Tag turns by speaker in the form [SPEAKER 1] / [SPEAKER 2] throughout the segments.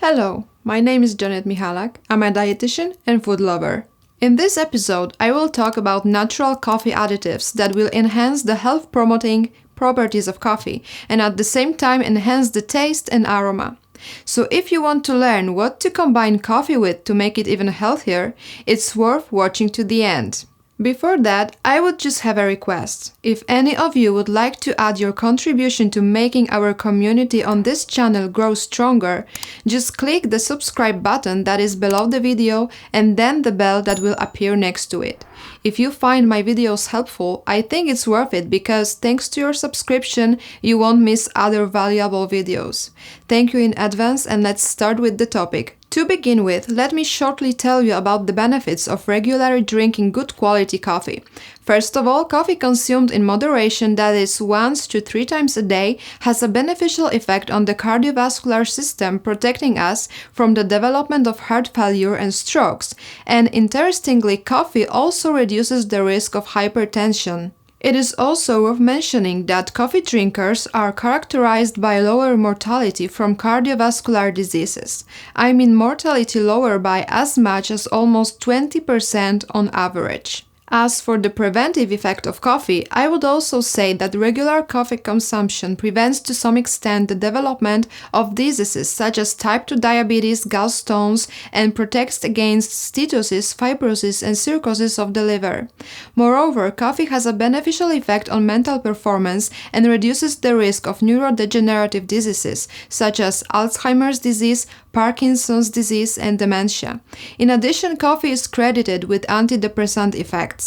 [SPEAKER 1] Hello, my name is Michalak. I'm a dietitian and food lover. In this episode, I will talk about natural coffee additives that will enhance the health-promoting properties of coffee and at the same time enhance the taste and aroma. So if you want to learn what to combine coffee with to make it even healthier, it's worth watching to the end. Before that, I would just have a request. If any of you would like to add your contribution to making our community on this channel grow stronger, just click the subscribe button that is below the video and then the bell that will appear next to it. If you find my videos helpful, I think it's worth it because thanks to your subscription, you won't miss other valuable videos. Thank you in advance and let's start with the topic. To begin with, let me shortly tell you about the benefits of regularly drinking good quality coffee. First of all, coffee consumed in moderation, that is 1 to 3 times a day, has a beneficial effect on the cardiovascular system, protecting us from the development of heart failure and strokes. And interestingly, coffee also reduces the risk of hypertension. It is also worth mentioning that coffee drinkers are characterized by lower mortality from cardiovascular diseases. I mean mortality lower by as much as almost 20% on average. As for the preventive effect of coffee, I would also say that regular coffee consumption prevents to some extent the development of diseases such as type 2 diabetes, gallstones, and protects against steatosis, fibrosis, and cirrhosis of the liver. Moreover, coffee has a beneficial effect on mental performance and reduces the risk of neurodegenerative diseases such as Alzheimer's disease, Parkinson's disease, and dementia. In addition, coffee is credited with antidepressant effects.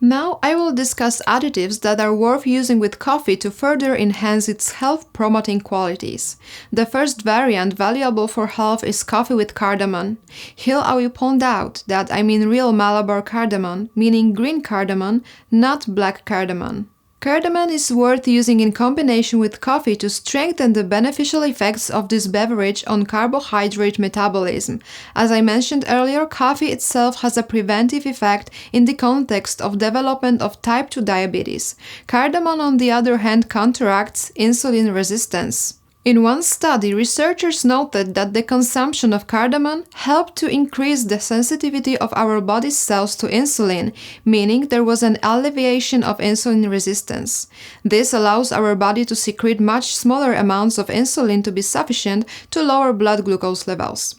[SPEAKER 1] Now I will discuss additives that are worth using with coffee to further enhance its health-promoting qualities. The first variant valuable for health is coffee with cardamom. Here I will point out that I mean real Malabar cardamom, meaning green cardamom, not black cardamom. Cardamom is worth using in combination with coffee to strengthen the beneficial effects of this beverage on carbohydrate metabolism. As I mentioned earlier, coffee itself has a preventive effect in the context of development of type 2 diabetes. Cardamom, on the other hand, counteracts insulin resistance. In one study, researchers noted that the consumption of cardamom helped to increase the sensitivity of our body's cells to insulin, meaning there was an alleviation of insulin resistance. This allows our body to secrete much smaller amounts of insulin to be sufficient to lower blood glucose levels.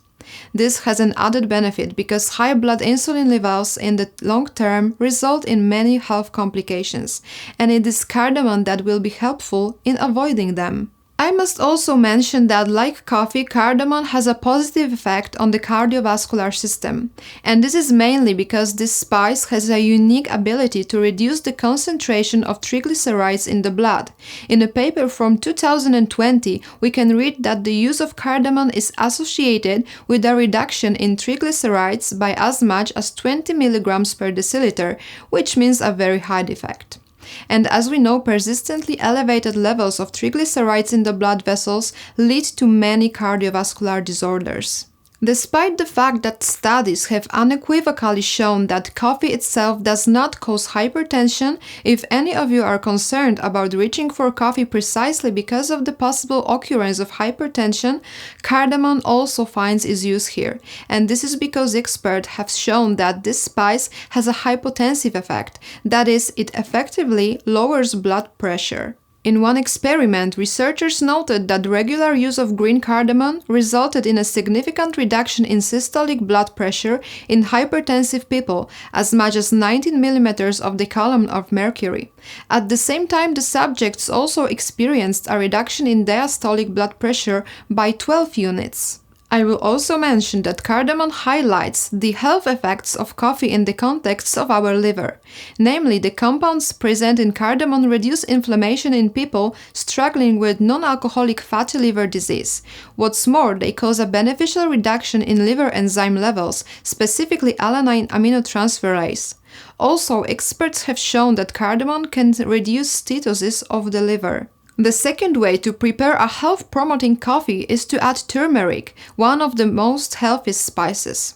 [SPEAKER 1] This has an added benefit because high blood insulin levels in the long term result in many health complications, and it is cardamom that will be helpful in avoiding them. I must also mention that, like coffee, cardamom has a positive effect on the cardiovascular system. And this is mainly because this spice has a unique ability to reduce the concentration of triglycerides in the blood. In a paper from 2020, we can read that the use of cardamom is associated with a reduction in triglycerides by as much as 20 mg per deciliter, which means a very high effect. And as we know, persistently elevated levels of triglycerides in the blood vessels lead to many cardiovascular disorders. Despite the fact that studies have unequivocally shown that coffee itself does not cause hypertension, if any of you are concerned about reaching for coffee precisely because of the possible occurrence of hypertension, cardamom also finds its use here. And this is because experts have shown that this spice has a hypotensive effect, that is, it effectively lowers blood pressure. In one experiment, researchers noted that regular use of green cardamom resulted in a significant reduction in systolic blood pressure in hypertensive people, as much as 19 mm of the column of mercury. At the same time, the subjects also experienced a reduction in diastolic blood pressure by 12 units. I will also mention that cardamom highlights the health effects of coffee in the context of our liver. Namely, the compounds present in cardamom reduce inflammation in people struggling with non-alcoholic fatty liver disease. What's more, they cause a beneficial reduction in liver enzyme levels, specifically alanine aminotransferase. Also, experts have shown that cardamom can reduce steatosis of the liver. The second way to prepare a health-promoting coffee is to add turmeric, one of the most healthy spices.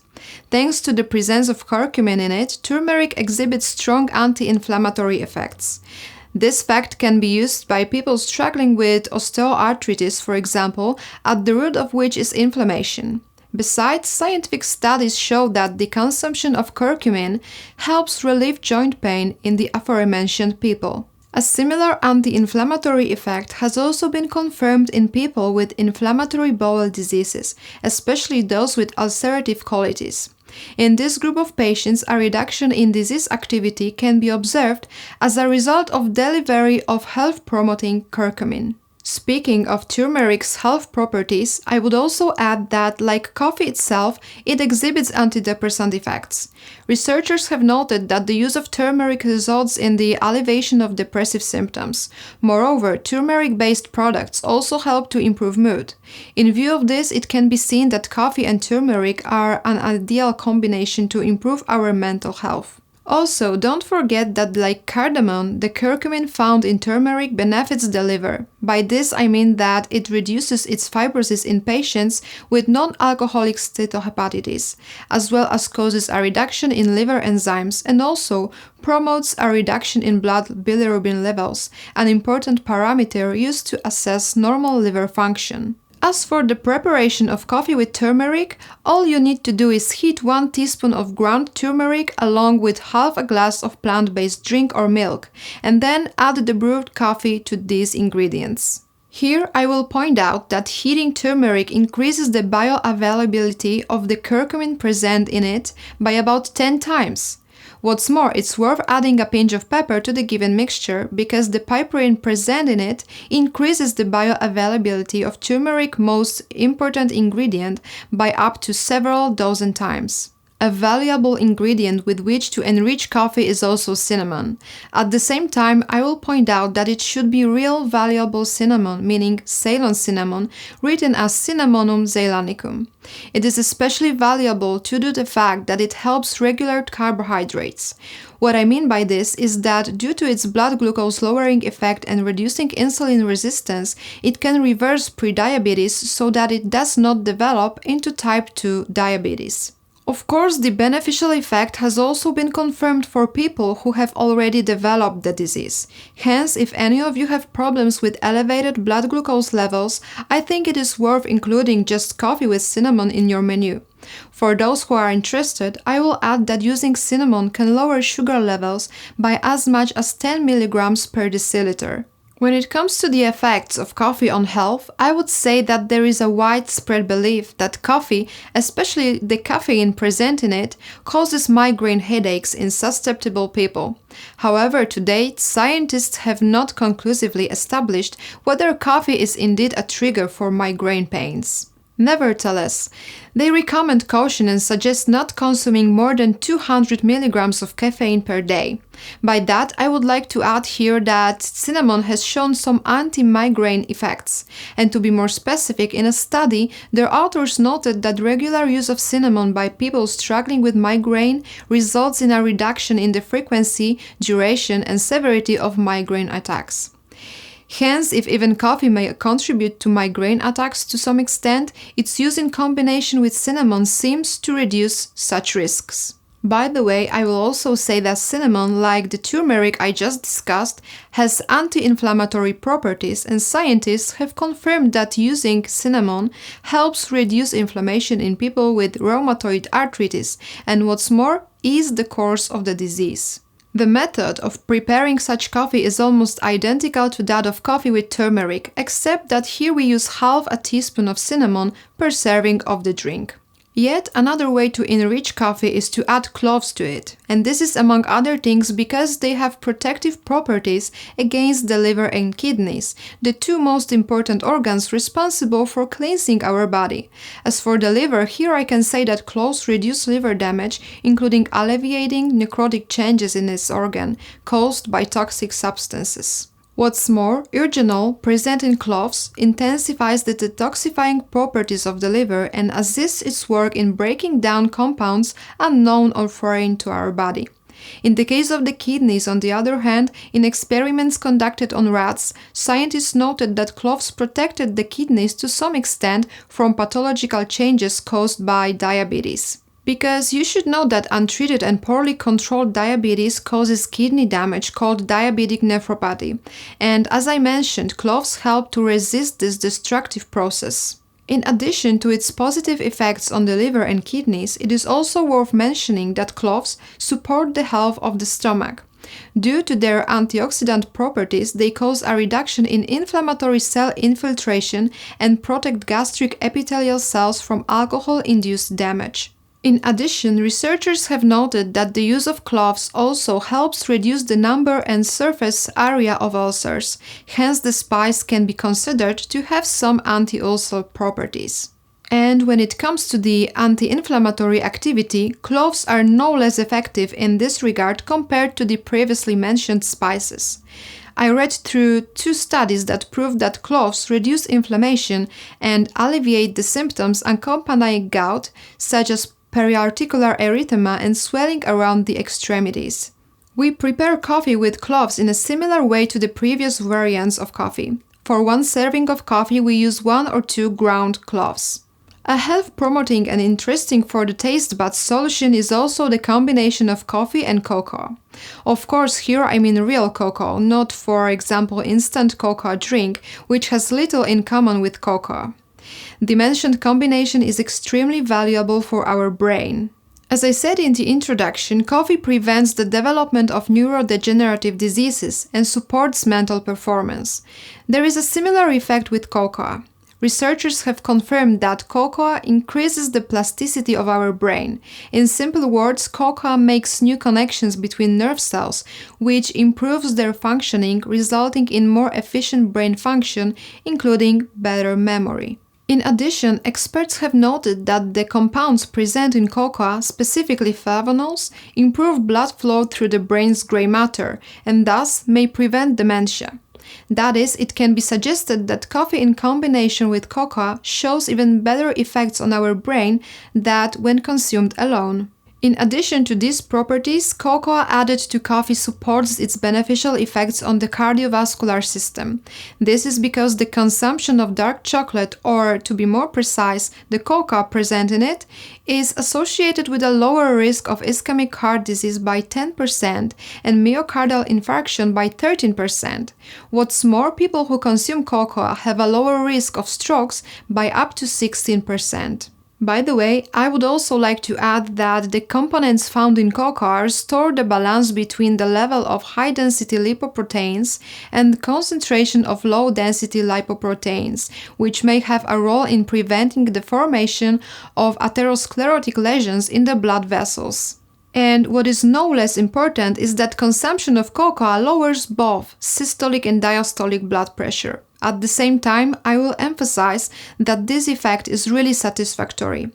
[SPEAKER 1] Thanks to the presence of curcumin in it, turmeric exhibits strong anti-inflammatory effects. This fact can be used by people struggling with osteoarthritis, for example, at the root of which is inflammation. Besides, scientific studies show that the consumption of curcumin helps relieve joint pain in the aforementioned people. A similar anti-inflammatory effect has also been confirmed in people with inflammatory bowel diseases, especially those with ulcerative colitis. In this group of patients, a reduction in disease activity can be observed as a result of delivery of health-promoting curcumin. Speaking of turmeric's health properties, I would also add that, like coffee itself, it exhibits antidepressant effects. Researchers have noted that the use of turmeric results in the alleviation of depressive symptoms. Moreover, turmeric-based products also help to improve mood. In view of this, it can be seen that coffee and turmeric are an ideal combination to improve our mental health. Also, don't forget that, like cardamom, the curcumin found in turmeric benefits the liver. By this I mean that it reduces its fibrosis in patients with non-alcoholic steatohepatitis, as well as causes a reduction in liver enzymes and also promotes a reduction in blood bilirubin levels, an important parameter used to assess normal liver function. As for the preparation of coffee with turmeric, all you need to do is heat 1 teaspoon of ground turmeric along with half a glass of plant-based drink or milk, and then add the brewed coffee to these ingredients. Here I will point out that heating turmeric increases the bioavailability of the curcumin present in it by about 10 times. What's more, it's worth adding a pinch of pepper to the given mixture because the piperine present in it increases the bioavailability of turmeric's most important ingredient by up to several dozen times. A valuable ingredient with which to enrich coffee is also cinnamon. At the same time, I will point out that it should be real valuable cinnamon, meaning Ceylon cinnamon, written as Cinnamonum ceylanicum. It is especially valuable due to the fact that it helps regulate carbohydrates. What I mean by this is that due to its blood glucose lowering effect and reducing insulin resistance, it can reverse prediabetes so that it does not develop into type 2 diabetes. Of course, the beneficial effect has also been confirmed for people who have already developed the disease. Hence, if any of you have problems with elevated blood glucose levels, I think it is worth including just coffee with cinnamon in your menu. For those who are interested, I will add that using cinnamon can lower sugar levels by as much as 10 mg per deciliter. When it comes to the effects of coffee on health, I would say that there is a widespread belief that coffee, especially the caffeine present in it, causes migraine headaches in susceptible people. However, to date, scientists have not conclusively established whether coffee is indeed a trigger for migraine pains. Nevertheless, they recommend caution and suggest not consuming more than 200 mg of caffeine per day. By that, I would like to add here that cinnamon has shown some anti-migraine effects. And to be more specific, in a study, their authors noted that regular use of cinnamon by people struggling with migraine results in a reduction in the frequency, duration, and severity of migraine attacks. Hence, if even coffee may contribute to migraine attacks to some extent, its use in combination with cinnamon seems to reduce such risks. By the way, I will also say that cinnamon, like the turmeric I just discussed, has anti-inflammatory properties, and scientists have confirmed that using cinnamon helps reduce inflammation in people with rheumatoid arthritis and, what's more, ease the course of the disease. The method of preparing such coffee is almost identical to that of coffee with turmeric, except that here we use half a teaspoon of cinnamon per serving of the drink. Yet another way to enrich coffee is to add cloves to it, and this is among other things because they have protective properties against the liver and kidneys, the two most important organs responsible for cleansing our body. As for the liver, here I can say that cloves reduce liver damage, including alleviating necrotic changes in this organ caused by toxic substances. What's more, eugenol, present in cloves, intensifies the detoxifying properties of the liver and assists its work in breaking down compounds unknown or foreign to our body. In the case of the kidneys, on the other hand, in experiments conducted on rats, scientists noted that cloves protected the kidneys to some extent from pathological changes caused by diabetes. Because you should know that untreated and poorly controlled diabetes causes kidney damage called diabetic nephropathy. And as I mentioned, cloves help to resist this destructive process. In addition to its positive effects on the liver and kidneys, it is also worth mentioning that cloves support the health of the stomach. Due to their antioxidant properties, they cause a reduction in inflammatory cell infiltration and protect gastric epithelial cells from alcohol-induced damage. In addition, researchers have noted that the use of cloves also helps reduce the number and surface area of ulcers, hence the spice can be considered to have some anti-ulcer properties. And when it comes to the anti-inflammatory activity, cloves are no less effective in this regard compared to the previously mentioned spices. I read through 2 studies that prove that cloves reduce inflammation and alleviate the symptoms accompanying gout, such as periarticular erythema and swelling around the extremities. We prepare coffee with cloves in a similar way to the previous variants of coffee. For 1 serving of coffee, we use 1 or 2 ground cloves. A health-promoting and interesting for the taste buds solution is also the combination of coffee and cocoa. Of course, here I mean real cocoa, not for example instant cocoa drink, which has little in common with cocoa. The mentioned combination is extremely valuable for our brain. As I said in the introduction, coffee prevents the development of neurodegenerative diseases and supports mental performance. There is a similar effect with cocoa. Researchers have confirmed that cocoa increases the plasticity of our brain. In simple words, cocoa makes new connections between nerve cells, which improves their functioning, resulting in more efficient brain function, including better memory. In addition, experts have noted that the compounds present in cocoa, specifically flavonols, improve blood flow through the brain's gray matter and thus may prevent dementia. That is, it can be suggested that coffee in combination with cocoa shows even better effects on our brain than when consumed alone. In addition to these properties, cocoa added to coffee supports its beneficial effects on the cardiovascular system. This is because the consumption of dark chocolate, or to be more precise, the cocoa present in it, is associated with a lower risk of ischemic heart disease by 10% and myocardial infarction by 13%. What's more, people who consume cocoa have a lower risk of strokes by up to 16%. By the way, I would also like to add that the components found in cocoa restore the balance between the level of high-density lipoproteins and the concentration of low-density lipoproteins, which may have a role in preventing the formation of atherosclerotic lesions in the blood vessels. And what is no less important is that consumption of cocoa lowers both systolic and diastolic blood pressure. At the same time, I will emphasize that this effect is really satisfactory.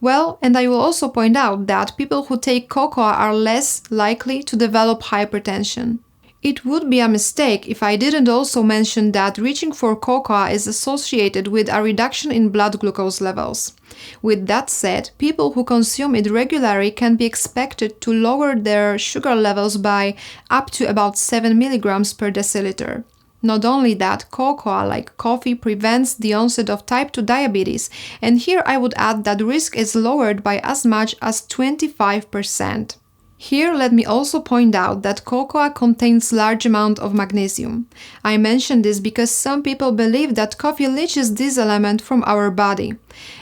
[SPEAKER 1] Well, and I will also point out that people who take cocoa are less likely to develop hypertension. It would be a mistake if I didn't also mention that reaching for cocoa is associated with a reduction in blood glucose levels. With that said, people who consume it regularly can be expected to lower their sugar levels by up to about 7 mg per deciliter. Not only that, cocoa, like coffee, prevents the onset of type 2 diabetes, and here I would add that risk is lowered by as much as 25%. Here let me also point out that cocoa contains large amount of magnesium. I mention this because some people believe that coffee leaches this element from our body.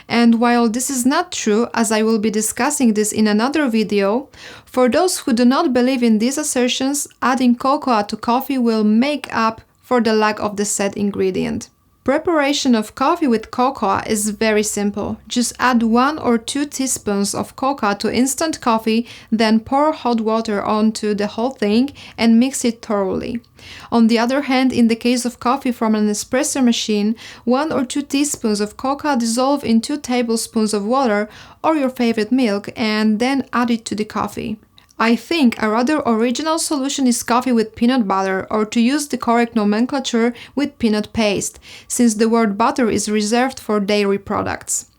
[SPEAKER 1] And while this is not true, as I will be discussing this in another video, for those who do not believe in these assertions, adding cocoa to coffee will make up for the lack of the said ingredient. Preparation of coffee with cocoa is very simple. Just add 1 or 2 teaspoons of cocoa to instant coffee, then pour hot water onto the whole thing and mix it thoroughly. On the other hand, in the case of coffee from an espresso machine, 1 or 2 teaspoons of cocoa dissolve in 2 tablespoons of water or your favorite milk and then add it to the coffee. I think a rather original solution is coffee with peanut butter, or to use the correct nomenclature, with peanut paste, since the word butter is reserved for dairy products.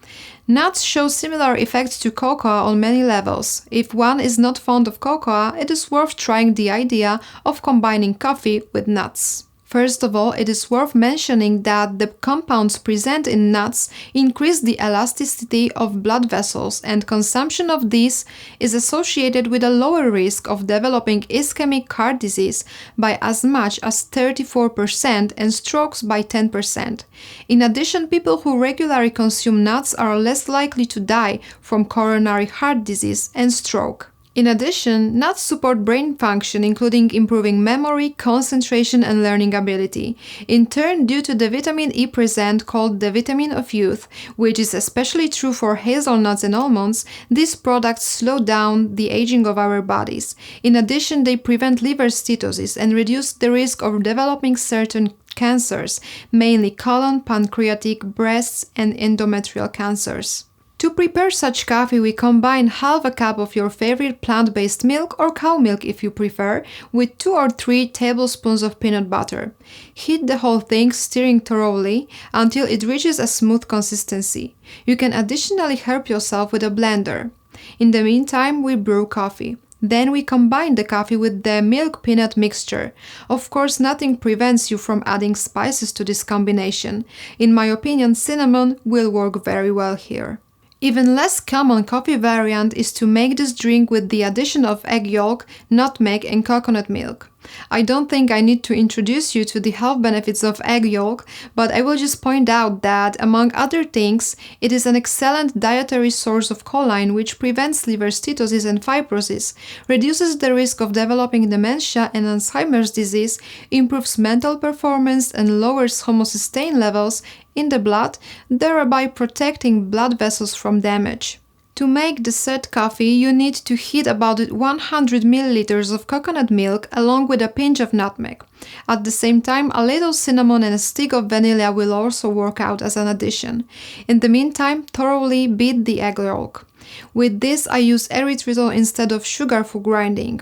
[SPEAKER 1] Nuts show similar effects to cocoa on many levels. If one is not fond of cocoa, it is worth trying the idea of combining coffee with nuts. First of all, it is worth mentioning that the compounds present in nuts increase the elasticity of blood vessels, and consumption of these is associated with a lower risk of developing ischemic heart disease by as much as 34% and strokes by 10%. In addition, people who regularly consume nuts are less likely to die from coronary heart disease and stroke. In addition, nuts support brain function, including improving memory, concentration, and learning ability. In turn, due to the vitamin E present, called the vitamin of youth, which is especially true for hazelnuts and almonds, these products slow down the aging of our bodies. In addition, they prevent liver steatosis and reduce the risk of developing certain cancers, mainly colon, pancreatic, breasts, and endometrial cancers. To prepare such coffee, we combine half a cup of your favorite plant-based milk or cow milk if you prefer, with 2 or 3 tablespoons of peanut butter. Heat the whole thing, stirring thoroughly until it reaches a smooth consistency. You can additionally help yourself with a blender. In the meantime, we brew coffee. Then we combine the coffee with the milk-peanut mixture. Of course, nothing prevents you from adding spices to this combination. In my opinion, cinnamon will work very well here. Even less common coffee variant is to make this drink with the addition of egg yolk, nutmeg, and coconut milk. I don't think I need to introduce you to the health benefits of egg yolk, but I will just point out that, among other things, it is an excellent dietary source of choline which prevents liver steatosis and fibrosis, reduces the risk of developing dementia and Alzheimer's disease, improves mental performance, and lowers homocysteine levels in the blood, thereby protecting blood vessels from damage. To make the said coffee, you need to heat about 100 ml of coconut milk along with a pinch of nutmeg. At the same time, a little cinnamon and a stick of vanilla will also work out as an addition. In the meantime, thoroughly beat the egg yolk. With this, I use erythritol instead of sugar for grinding.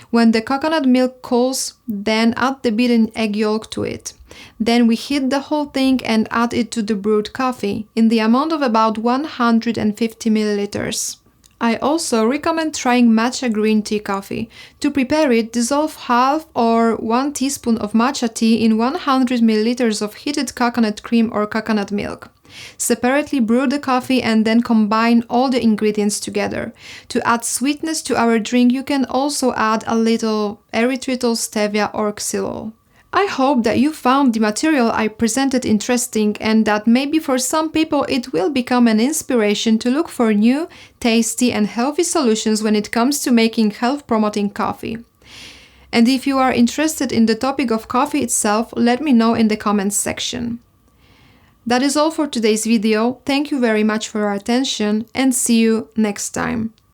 [SPEAKER 1] When the coconut milk cools, then add the beaten egg yolk to it. Then we heat the whole thing and add it to the brewed coffee in the amount of about 150 milliliters. I also recommend trying matcha green tea coffee. To prepare it, dissolve half or 1 teaspoon of matcha tea in 100 milliliters of heated coconut cream or coconut milk. Separately brew the coffee and then combine all the ingredients together. To add sweetness to our drink, you can also add a little erythritol, stevia, or xylol. I hope that you found the material I presented interesting and that maybe for some people it will become an inspiration to look for new, tasty and healthy solutions when it comes to making health-promoting coffee. And if you are interested in the topic of coffee itself, let me know in the comments section. That is all for today's video. Thank you very much for your attention and see you next time.